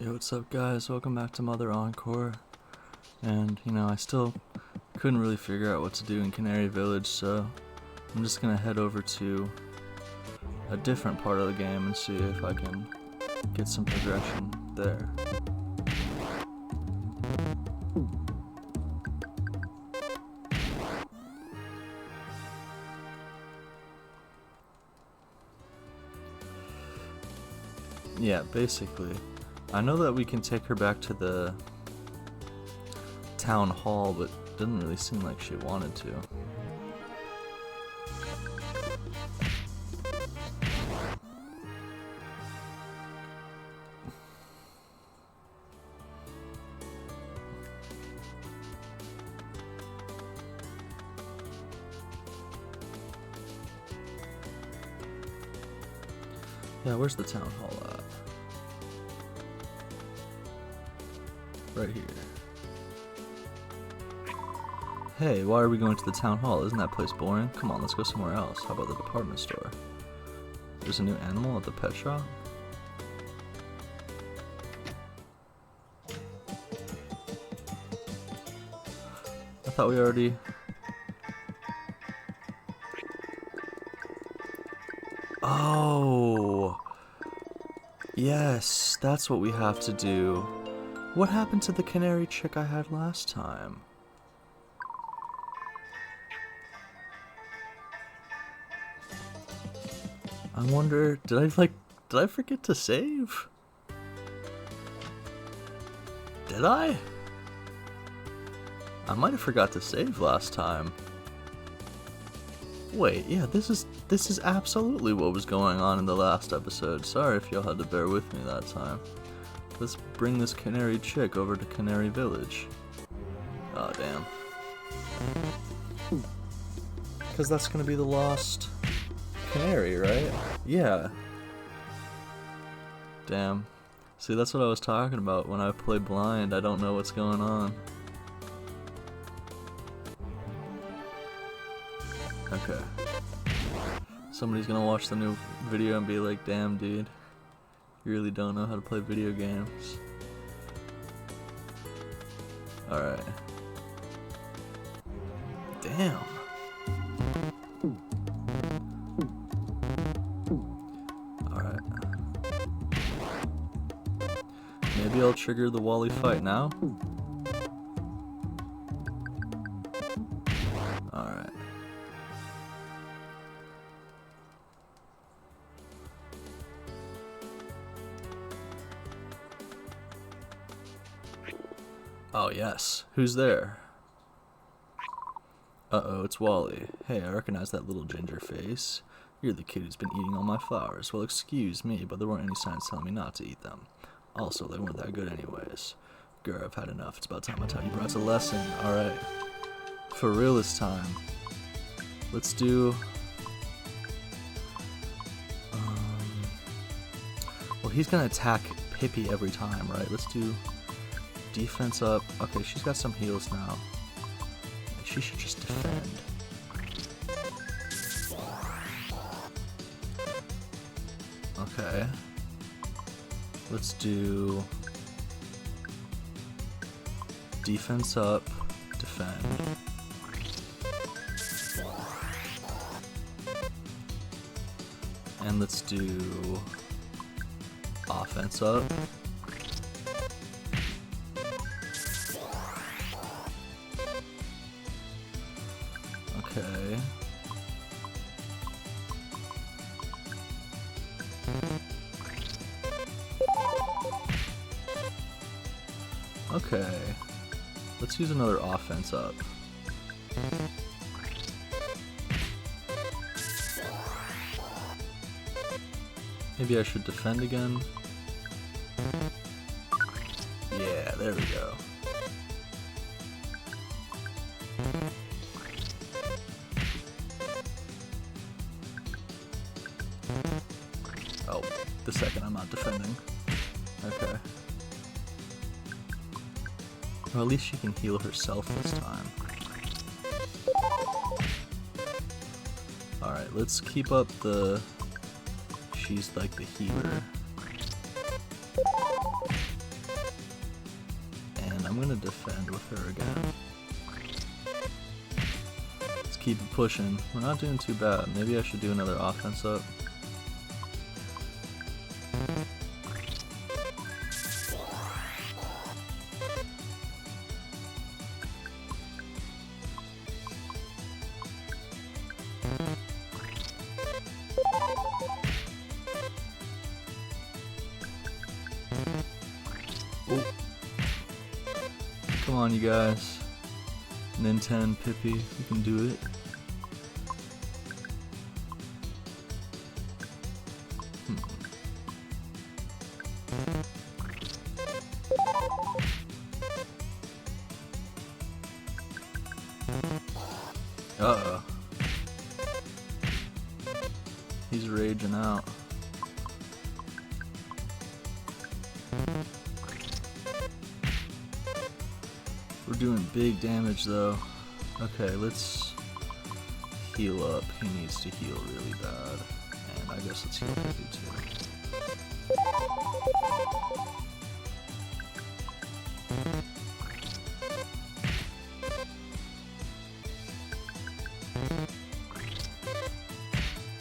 Yo, what's up guys? Welcome back to Mother Encore. And, I still couldn't really figure out what to do in Canary Village, so I'm just gonna head over to a different part of the game and see if I can get some progression there. Yeah, basically. I know that we can take her back to the town hall, but it didn't really seem like she wanted to. Yeah, where's the town hall at? Right here. Hey, why are we going to the town hall? Isn't that place boring? Come on, let's go somewhere else. How about the department store? There's a new animal at the pet shop? I thought we already... Oh! Yes, that's what we have to do. What happened to the canary chick I had last time? I wonder, did I forget to save? Did I? I might have forgot to save last time. Wait, yeah, this is absolutely what was going on in the last episode. Sorry if y'all had to bear with me that time. Let's bring this canary chick over to Canary Village. Oh, damn. Because that's gonna be the lost canary, right? Yeah. Damn. See, that's what I was talking about. When I play blind, I don't know what's going on. Okay. Somebody's gonna watch the new video and be like, damn, dude. You really don't know how to play video games. Alright. Damn. Alright. Maybe I'll trigger the Wally fight now? Alright. Oh yes, who's there? Uh-oh, it's Wally. Hey, I recognize that little ginger face. You're the kid who's been eating all my flowers. Well, excuse me, but there weren't any signs telling me not to eat them. Also, they weren't that good anyways. Girl, I've had enough. It's about time I taught you brats a lesson. Alright. For real this time. Let's do... Well, he's gonna attack Pippi every time, right? Let's do... defense up. Okay, she's got some heals now. She should just defend. Okay. Let's do defense up, defend. And let's do offense up. Okay. Okay. Let's use another offense up. Maybe I should defend again. Yeah, there we go. Oh, the second I'm not defending. Okay. Well, at least she can heal herself this time. Alright, let's keep up the... She's like the healer. I'm gonna defend with her again. Let's keep it pushing. We're not doing too bad. Maybe I should do another offense up. Oh. Come on, you guys. Nintendo, Pippi, you can do it. Uh-oh. He's raging out. We're doing big damage though. Okay, let's heal up. He needs to heal really bad. And I guess let's heal Pippi too.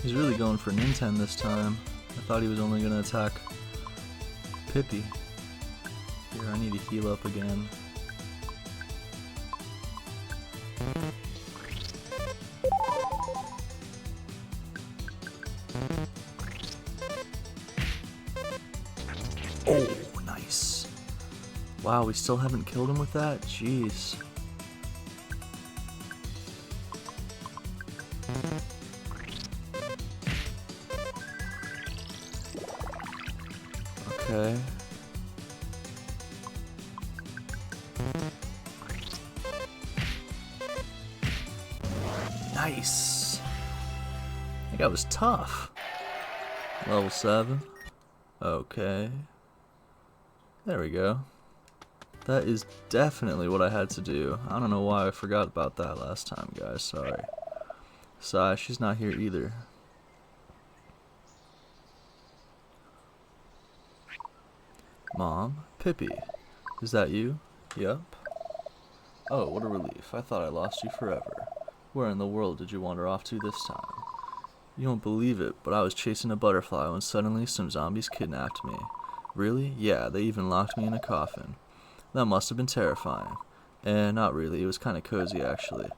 He's really going for Nintendo this time. I thought he was only going to attack Pippi. Here, I need to heal up again. Oh, nice. Wow, we still haven't killed him with that? Jeez. Okay. Nice. I think that was tough. Level 7. Okay. There we go. That is definitely what I had to do. I don't know why I forgot about that last time, guys. Sorry. Sai, she's not here either. Mom? Pippi? Is that you? Yup. Oh, what a relief. I thought I lost you forever. Where in the world did you wander off to this time? You won't believe it, but I was chasing a butterfly when suddenly some zombies kidnapped me. Really? Yeah, they even locked me in a coffin. That must have been terrifying. Not really. It was kind of cozy, actually.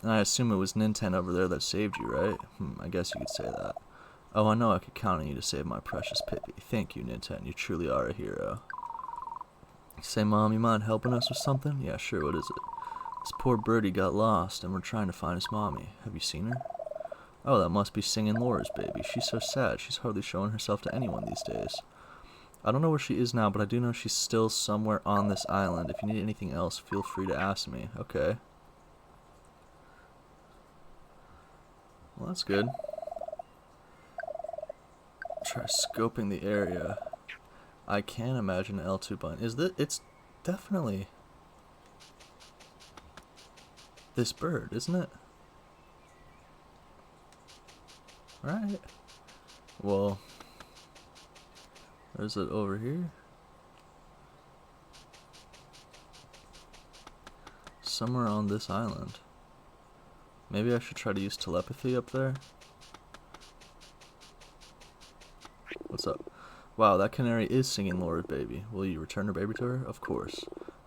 And I assume it was Nintendo over there that saved you, right? I guess you could say that. Oh, I know I could count on you to save my precious Pippi. Thank you, Nintendo. You truly are a hero. Say, Mom, you mind helping us with something? Yeah, sure. What is it? This poor birdie got lost, and we're trying to find his mommy. Have you seen her? Oh, that must be Singing Laura's baby. She's so sad. She's hardly showing herself to anyone these days. I don't know where she is now, but I do know she's still somewhere on this island. If you need anything else, feel free to ask me. Okay. Well, that's good. Try scoping the area. I can imagine an L2 button. Is that? It's definitely this bird, isn't it? Right. Well, is it over here? Somewhere on this island. Maybe I should try to use telepathy up there. What's up? Wow, that canary is singing Laura's baby. Will you return her baby to her? Of course.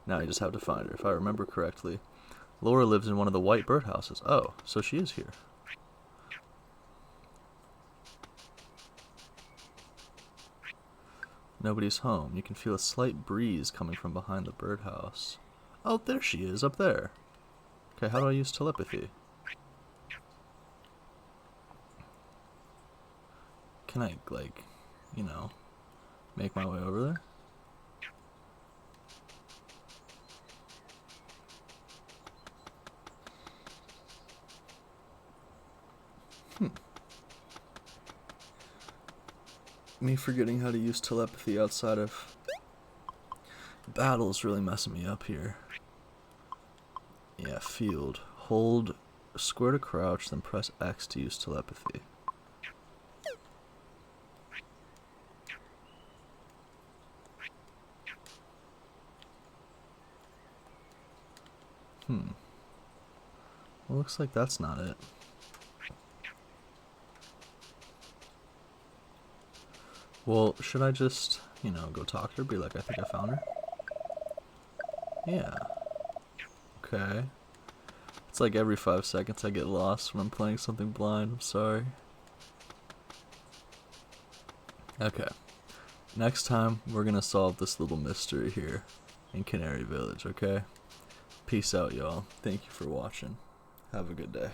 Now you just have to find her. If I remember correctly, Laura lives in one of the white birdhouses. Oh, so she is here. Nobody's home. You can feel a slight breeze coming from behind the birdhouse. Oh, there she is, up there. Okay, how do I use telepathy? Can I, like, you know, make my way over there? Me forgetting how to use telepathy outside of battle is really messing me up here. Yeah, field. Hold square to crouch, then press X to use telepathy. Well, looks like that's not it. Well, should I just, go talk to her, be like, I think I found her? Yeah. Okay. It's like every 5 seconds I get lost when I'm playing something blind. I'm sorry. Okay. Next time, we're gonna solve this little mystery here in Canary Village, okay? Peace out, y'all. Thank you for watching. Have a good day.